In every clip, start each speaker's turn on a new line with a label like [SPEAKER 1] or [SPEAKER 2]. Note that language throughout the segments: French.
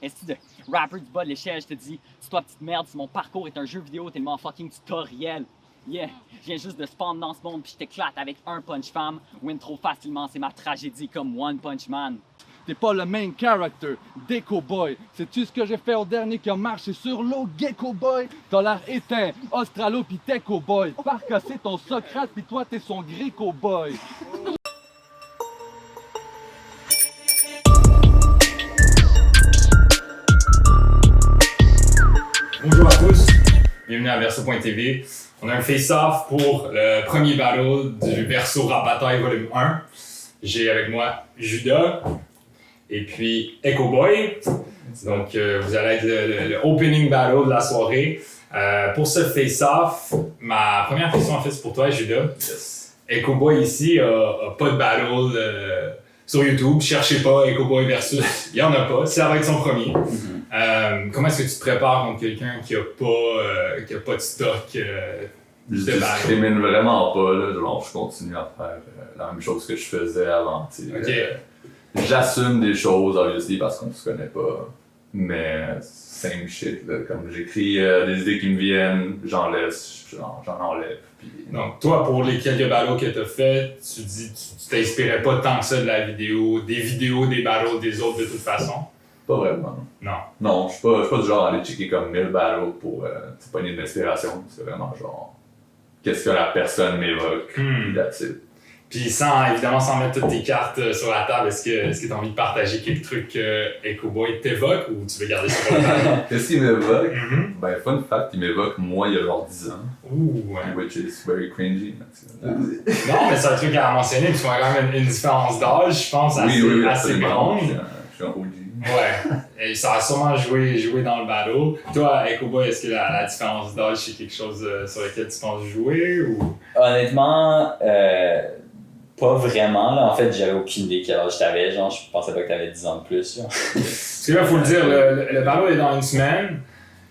[SPEAKER 1] Est-ce de rapper du bas de l'échelle, je te dis, c'est toi petite merde, si mon parcours est un jeu vidéo tellement fucking tutoriel. Yeah, je viens juste de spawn dans ce monde puis je t'éclate avec un punch femme. Win trop facilement, c'est ma tragédie comme One Punch Man.
[SPEAKER 2] T'es pas le main character, Deco Boy. Sais-tu ce que j'ai fait au dernier qui a marché sur l'eau, Gecko Boy? T'as l'air éteint, Australopithèque Boy. Par casser ton Socrate pis toi t'es son Gréco Boy.
[SPEAKER 3] Bonjour à tous, bienvenue à Verso.tv. On a un face-off pour le premier battle du Verso Rap Bataille Volume 1. J'ai avec moi Judas et puis Echo Boy. Donc vous allez être le opening battle de la soirée. Pour ce face-off, ma première question en fait c'est pour toi Judas.
[SPEAKER 4] Yes.
[SPEAKER 3] Echo Boy ici a pas de battle sur YouTube. Cherchez pas Echo Boy versus. Il y en a pas. Ça va être son premier. Comment est-ce que tu te prépares contre quelqu'un qui a pas de stock
[SPEAKER 4] Je
[SPEAKER 3] de battle?
[SPEAKER 4] discrimine vraiment pas, là. Genre, je continue à faire la même chose que je faisais avant.
[SPEAKER 3] Ok.
[SPEAKER 4] J'assume des choses, obviously, parce qu'on se connaît pas. Mais same shit, là. Comme j'écris des idées qui me viennent, j'en enlève. Puis...
[SPEAKER 3] Donc, toi, pour les quelques battles que tu as fait, tu dis tu t'inspirais pas tant que ça de la vidéo, des battles des autres de toute façon?
[SPEAKER 4] Pas vraiment.
[SPEAKER 3] Non.
[SPEAKER 4] Non, je suis pas du genre à aller checker comme 1000 battles pour pogner de l'inspiration. C'est vraiment genre, qu'est-ce que la personne m'évoque, puis that's it.
[SPEAKER 3] Puis évidemment, sans mettre toutes tes cartes sur la table, est-ce que tu as envie de partager quelques trucs que Echo Boy t'évoque ou tu veux garder ça pour le battle?
[SPEAKER 4] Qu'est-ce qu'il m'évoque?
[SPEAKER 3] Mm-hmm.
[SPEAKER 4] Ben, fun fact, il m'évoque moi il y a genre 10 ans.
[SPEAKER 3] Ouh, ouais.
[SPEAKER 4] Which is very cringy.
[SPEAKER 3] Non, mais c'est un truc à mentionner, puis tu vois quand même une différence d'âge, je pense, assez
[SPEAKER 4] absolument.
[SPEAKER 3] grande.
[SPEAKER 4] Je suis un OG.
[SPEAKER 3] Ouais, et ça a sûrement joué dans le battle. Toi, Echo Boy, est-ce que la différence d'âge, c'est quelque chose sur lequel tu penses jouer ou...
[SPEAKER 5] Honnêtement, pas vraiment. Là. En fait, j'avais aucune idée quel âge t'avais. Genre, je pensais pas que t'avais 10 ans de plus. Genre.
[SPEAKER 3] Parce que là, faut le dire, le battle est dans une semaine.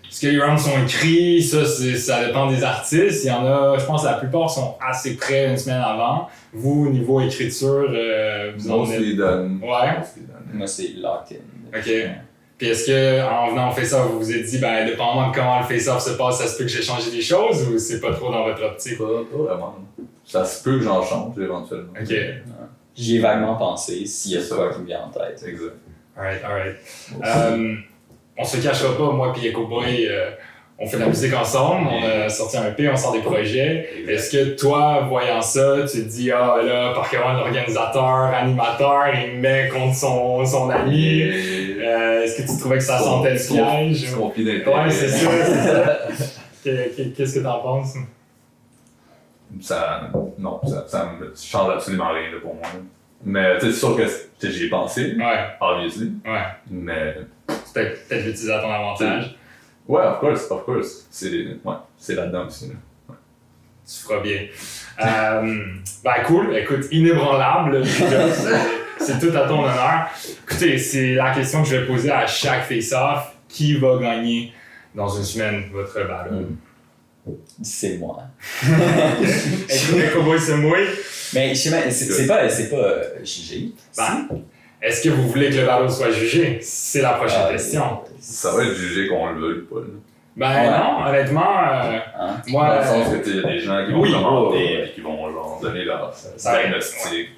[SPEAKER 3] Est-ce que les rounds sont écrits? Ça dépend des artistes. Il y en a, je pense, la plupart sont assez près une semaine avant. Vous, au niveau écriture, vous en êtes...
[SPEAKER 4] Mostly done.
[SPEAKER 3] Ouais.
[SPEAKER 5] Moi, c'est locked in.
[SPEAKER 3] Ok. Puis est-ce que en venant au face-off, vous vous êtes dit, ben, dépendamment de comment le face-off se passe, ça se peut que j'ai changé des choses ou c'est pas trop dans votre optique?
[SPEAKER 4] Pas vraiment. Ça se peut que j'en change éventuellement.
[SPEAKER 3] Ok.
[SPEAKER 5] J'y ai vaguement pensé s'il y a
[SPEAKER 4] C'est
[SPEAKER 5] quoi
[SPEAKER 4] ça.
[SPEAKER 5] qui me vient en tête.
[SPEAKER 4] Exact.
[SPEAKER 3] Alright. On se cachera pas, moi et Echo Boy, on fait de la musique ensemble, on a sorti un EP, on sort des projets. Est-ce que toi, voyant ça, tu te dis, ah là, Parkeron, l'organisateur, animateur, il me met contre son ami. Est-ce que tu trouvais que ça sentait le piège?
[SPEAKER 4] C'est conflit d'intérêt.
[SPEAKER 3] Ouais, c'est ça. Qu'est-ce que t'en penses?
[SPEAKER 4] Ça me change absolument rien là, pour moi. Mais c'est sûr que j'y ai pensé,
[SPEAKER 3] Ouais,
[SPEAKER 4] obviously.
[SPEAKER 3] ouais.
[SPEAKER 4] Mais
[SPEAKER 3] Peut-être l'utiliser à ton avantage.
[SPEAKER 4] ouais, of course. C'est là-dedans aussi. Là.
[SPEAKER 3] Tu feras bien. Ben cool, écoute, inébranlable, c'est tout à ton honneur. Écoutez, c'est la question que je vais poser à chaque face-off. Qui va gagner dans une semaine votre battle?
[SPEAKER 5] C'est moi.
[SPEAKER 3] Echo Boy se mouille.
[SPEAKER 5] Mais je sais même, c'est pas jugé.
[SPEAKER 3] Ben, est-ce que vous voulez que le battle soit jugé? C'est la prochaine question.
[SPEAKER 4] Ça va être jugé qu'on le veuille pas. Là.
[SPEAKER 3] Ben non, honnêtement, moi...
[SPEAKER 4] Dans le sens que il y a des gens qui vont
[SPEAKER 3] Oui,
[SPEAKER 4] commenter et qui vont genre donner leur diagnostic.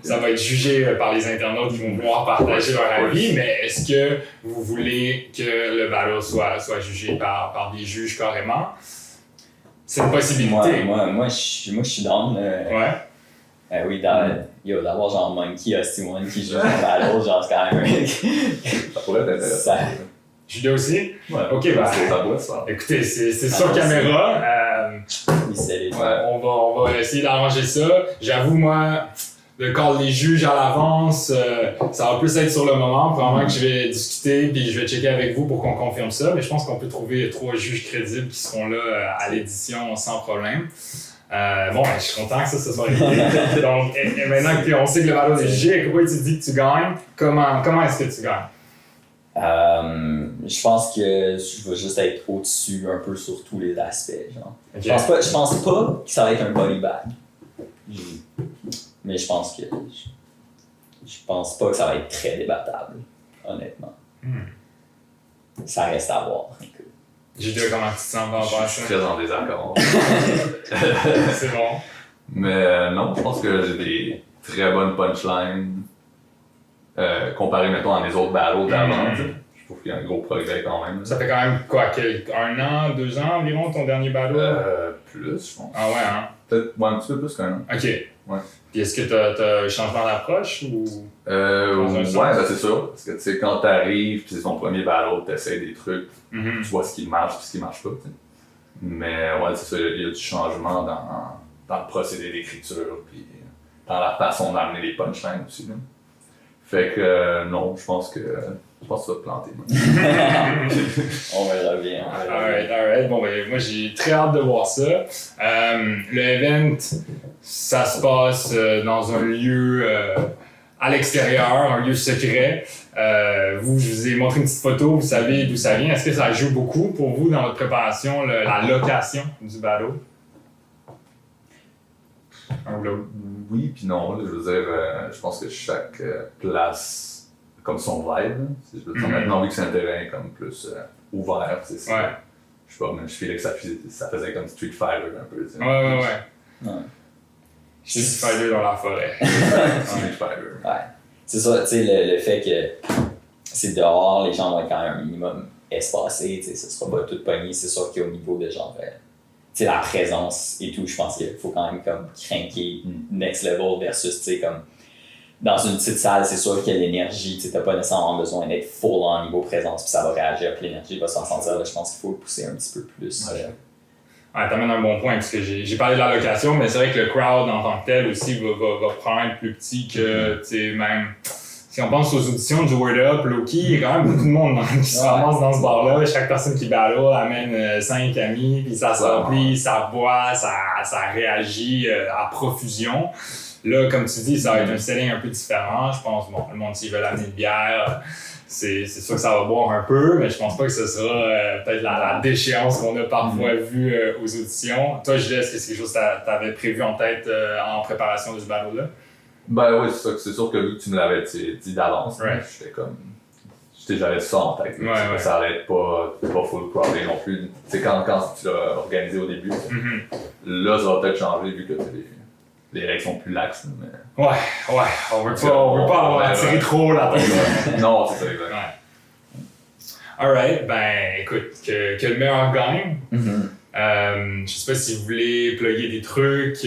[SPEAKER 3] Ça va être jugé par les internautes qui vont vouloir partager leur avis, mais est-ce que vous voulez que le battle soit jugé par des juges carrément? C'est une possibilité.
[SPEAKER 5] Moi, je suis down.
[SPEAKER 3] Ouais.
[SPEAKER 5] Oui, d'avoir genre Monkey, Hosty One qui joue dans battle, genre c'est quand même...
[SPEAKER 4] Ça pourrait être intéressant.
[SPEAKER 3] Judas aussi?
[SPEAKER 4] Ouais.
[SPEAKER 3] Ok, ben,
[SPEAKER 4] Ça pourrait se faire.
[SPEAKER 3] écoutez, c'est sur caméra. On va essayer d'arranger ça. J'avoue, moi, de call les juges à l'avance, ça va plus être sur le moment. Probablement que je vais discuter puis je vais checker avec vous pour qu'on confirme ça. Mais je pense qu'on peut trouver 3 juges crédibles qui seront là à l'édition sans problème. Bon, ben, je suis content que ça soit réglé. Donc, et maintenant qu'on sait que le battle est jugé, pourquoi tu dis que tu gagnes? Comment est-ce que tu gagnes?
[SPEAKER 5] Je pense que je vais juste être au-dessus un peu sur tous les aspects. Genre.
[SPEAKER 3] Okay.
[SPEAKER 5] Je pense pas que ça va être un body bag. Mais je pense pas que ça va être très débattable, honnêtement. ça reste à voir.
[SPEAKER 3] Judas, comment tu te sens par rapport à
[SPEAKER 4] Je suis
[SPEAKER 3] ça?
[SPEAKER 4] très en désaccord.
[SPEAKER 3] C'est bon.
[SPEAKER 4] Mais non, je pense que j'ai des très bonnes punchlines comparé, mettons, à mes autres battles d'avant. Je trouve qu'il y a un gros progrès quand même.
[SPEAKER 3] Ça fait quand même quoi, 1 an, 2 ans environ ton dernier battle?
[SPEAKER 4] Plus, je pense.
[SPEAKER 3] Ah ouais, hein?
[SPEAKER 4] Peut-être un petit peu plus qu'un an.
[SPEAKER 3] Ok.
[SPEAKER 4] Ouais.
[SPEAKER 3] Puis est-ce que t'as un changement d'approche ou.
[SPEAKER 4] Ouais,
[SPEAKER 3] un sens?
[SPEAKER 4] ben c'est sûr. Parce que tu sais, quand t'arrives, puis c'est ton premier battle, t'essaies des trucs,
[SPEAKER 3] Mhm.
[SPEAKER 4] tu vois ce qui marche puis ce qui marche pas. T'sais. Mais ouais, c'est ça, il y a du changement dans le procédé d'écriture, puis dans la façon d'amener les punchlines aussi. Là. Fait que non, je pense que tu vas te planter. Moi.
[SPEAKER 5] On verra bien.
[SPEAKER 3] Alright. Bon, ben, moi, j'ai très hâte de voir ça. Le event, ça se passe dans un lieu à l'extérieur, un lieu secret. Je vous ai montré une petite photo, vous savez d'où ça vient. Est-ce que ça joue beaucoup pour vous dans votre préparation, la location du battle? Un ou l'autre?
[SPEAKER 4] Oui, puis non. Là, je veux dire, je pense que chaque place a comme son vibe. Là. Je veux dire, maintenant, vu que c'est un terrain comme plus ouvert, c'est ça.
[SPEAKER 3] Ouais.
[SPEAKER 4] Je sais pas, mais je filais que ça faisait comme Street Fighter un peu. T'sais.
[SPEAKER 3] Ouais. Street Fighter dans la forêt.
[SPEAKER 4] Street Fighter.
[SPEAKER 5] Ouais. C'est ça, tu sais, le fait que c'est dehors, les gens vont être quand même un minimum espacés, tu sais, ça sera pas tout pogné, c'est sûr qu'au niveau de genre, tu sais, la présence et tout, je pense qu'il faut quand même comme cranker next level versus, tu sais, comme dans une petite salle, c'est sûr qu'il y a l'énergie, tu sais, t'as pas nécessairement besoin d'être full en niveau présence, puis ça va réagir, puis l'énergie va se ressentir, là, je pense qu'il faut le pousser un petit peu plus.
[SPEAKER 3] Ouais, t'amènes un bon point, parce que j'ai parlé de la location, mais c'est vrai que le crowd en tant que tel aussi va probablement être plus petit que, tu sais, même. Si on pense aux auditions du Word Up, Loki, il y a quand même beaucoup de monde qui se ramasse dans ce bar-là. Chaque personne qui battle amène 5 amis, puis ça se remplit, ça boit, ça réagit à profusion. Là, comme tu dis, ça va être un selling un peu différent. Je pense, bon, le monde, s'ils veulent amener une bière, c'est sûr que ça va boire un peu, mais je pense pas que ce sera peut-être la déchéance qu'on a parfois vue aux auditions. Toi, Jules, est-ce que c'est quelque chose que t'avais prévu en tête en préparation de ce battle-là?
[SPEAKER 4] Ben oui, c'est sûr que vu que tu me l'avais dit d'avance,
[SPEAKER 3] Ouais.
[SPEAKER 4] j'étais comme. J'avais ça en tête.
[SPEAKER 3] Ouais.
[SPEAKER 4] Ça allait être pas full crowded non plus. Tu sais, quand tu l'as organisé au début, là, ça va peut-être changer vu que les règles sont plus laxes. Mais...
[SPEAKER 3] Ouais, on veut pas avoir tiré trop là.
[SPEAKER 4] Non, c'est ça, exact.
[SPEAKER 3] Ouais. Alright, ben écoute, que le meilleur gagne. Je sais pas si vous voulez plugger des trucs,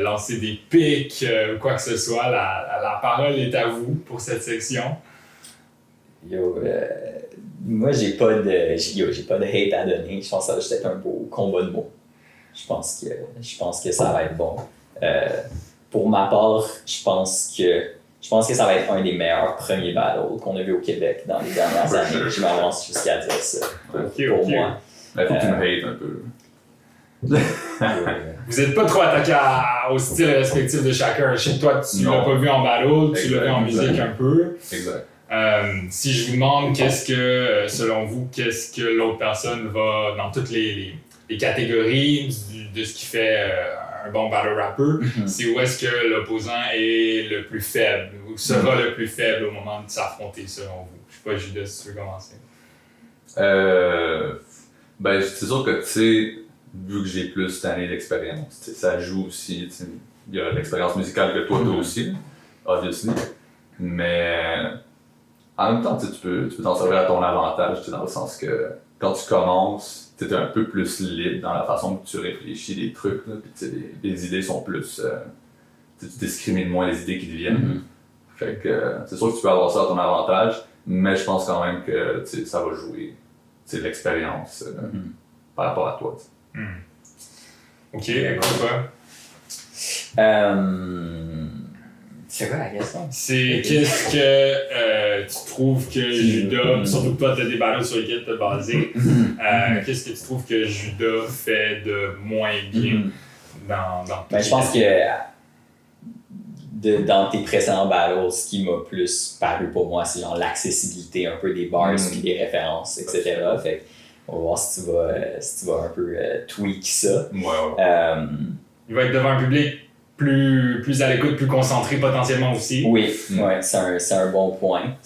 [SPEAKER 3] lancer des pics ou quoi que ce soit. La parole est à vous pour cette section.
[SPEAKER 5] Yo, moi j'ai pas de hate à donner. Je pense que ça va juste être un beau combat de mots. Je pense que ça va être bon. Pour ma part, je pense que ça va être un des meilleurs premiers battles qu'on a vu au Québec dans les dernières années. Je m'avance jusqu'à dire ça. Pour moi.
[SPEAKER 4] Mais faut que tu me hates un peu.
[SPEAKER 3] Vous êtes pas trop attaqué au style respectif de chacun. Je sais que toi, tu l'as pas vu en battle, tu l'as vu en musique un peu.
[SPEAKER 4] Exact.
[SPEAKER 3] Si je vous demande selon vous, qu'est-ce que l'autre personne va dans toutes les catégories de ce qui fait un bon battle rapper, c'est où est-ce que l'opposant est le plus faible ou sera le plus faible au moment de s'affronter selon vous. Je sais pas, Judas, si tu veux commencer.
[SPEAKER 4] Ben, c'est sûr que, tu sais, vu que j'ai plus d'années d'expérience, ça joue aussi. Il y a l'expérience musicale que toi aussi, obviously. Mais en même temps, tu peux t'en servir à ton avantage, dans le sens que quand tu commences, tu es un peu plus libre dans la façon que tu réfléchis des trucs. Là, puis les idées sont plus. Tu discrimines moins les idées qui te viennent. Fait que c'est sûr que tu peux avoir ça à ton avantage, mais je pense quand même que ça va jouer l'expérience par rapport à toi.
[SPEAKER 3] Ok, pourquoi?
[SPEAKER 5] C'est quoi la question?
[SPEAKER 3] C'est qu'est-ce que tu trouves que Judas, surtout que toi tu as des battles sur lesquels tu as basé, qu'est-ce que tu trouves que Judas fait de moins bien dans
[SPEAKER 5] je pense que dans tes précédents battles, ce qui m'a plus paru pour moi, c'est genre l'accessibilité un peu des bars puis des références, etc. Fait on va voir si tu vas un peu tweak ça.
[SPEAKER 3] Il va être devant un public plus à l'écoute, plus concentré potentiellement aussi.
[SPEAKER 5] Oui, ouais, c'est un bon point.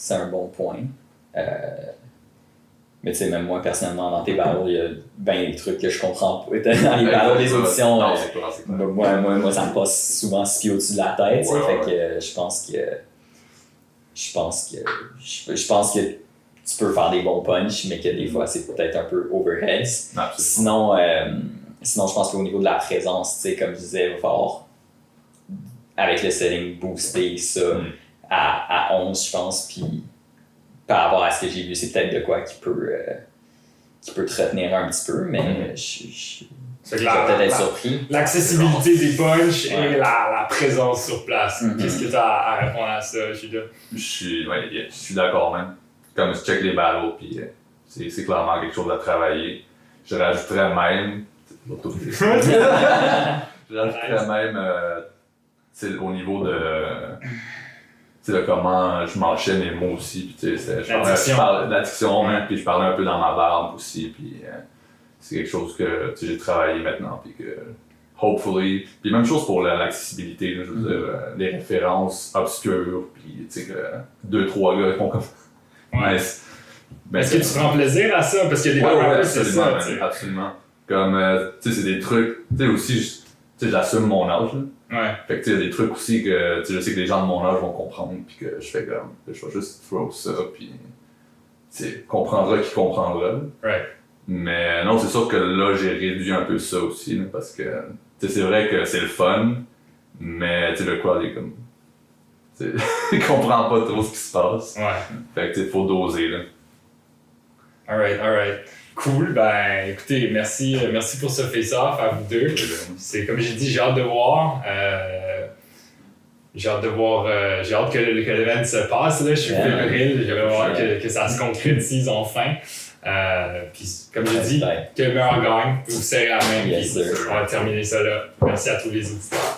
[SPEAKER 5] Mais Mais tu sais, même moi, personnellement, dans tes battles, il y a bien des trucs que je comprends pas. Dans les battles des auditions,
[SPEAKER 4] Non, c'est clair, c'est clair.
[SPEAKER 5] moi, ça me passe souvent 6 pieds au-dessus de la tête, tu sais, fait que je pense que tu peux faire des bons punchs, mais que des fois, c'est peut-être un peu overheads. Sinon, je pense qu'au niveau de la présence, tu sais, comme je disais, il va falloir, avec le setting, booster ça à 11, je pense, puis par rapport à ce que j'ai vu, c'est peut-être de quoi qui peut te retenir un petit peu, mais je vais peut-être être surpris.
[SPEAKER 3] L'accessibilité des punchs et la présence sur place. Qu'est-ce que tu as à répondre à ça, Judas?
[SPEAKER 4] Je suis d'accord, même. Comme je check les battles, puis c'est clairement quelque chose à travailler. Je rajouterais même. Je rajouterais même au niveau de comment je manchais mes mots aussi. Puis, je parlais d'addiction, puis je parlais un peu dans ma barbe aussi. Puis, c'est quelque chose que j'ai travaillé maintenant. Puis que, hopefully. Puis, même chose pour l'accessibilité. Là, je veux dire, les références obscures. Puis, tu sais, que 2-3 gars font comme.
[SPEAKER 3] Ouais. Est-ce que tu prends plaisir à ça? Parce qu'il y a des rappeurs, c'est ça.
[SPEAKER 4] Absolument. Comme, tu sais, c'est des trucs. Tu sais, aussi, j'assume mon âge. Là.
[SPEAKER 3] Ouais.
[SPEAKER 4] Fait que tu sais, il y a des trucs aussi que je sais que les gens de mon âge vont comprendre, puis que je fais comme, je vais juste throw ça, puis tu sais, comprendra qui comprendra.
[SPEAKER 3] Right.
[SPEAKER 4] Mais non, c'est sûr que là, j'ai réduit un peu ça aussi, là, parce que tu sais, c'est vrai que c'est le fun, mais tu sais, le crowd est comme, tu sais, il comprend pas trop ce qui se passe.
[SPEAKER 3] Ouais.
[SPEAKER 4] Fait que tu sais, faut doser, là.
[SPEAKER 3] Alright. Cool, ben écoutez, merci pour ce face-off à vous deux. C'est comme j'ai dit, j'ai hâte de voir. J'ai hâte que l'événement se passe, là. Je suis fébrile, j'ai vraiment hâte que ça se concrétise enfin. Puis comme j'ai dit, que le meilleur gagne, vous serrez la main, puis on va terminer ça là. Merci à tous les auditeurs.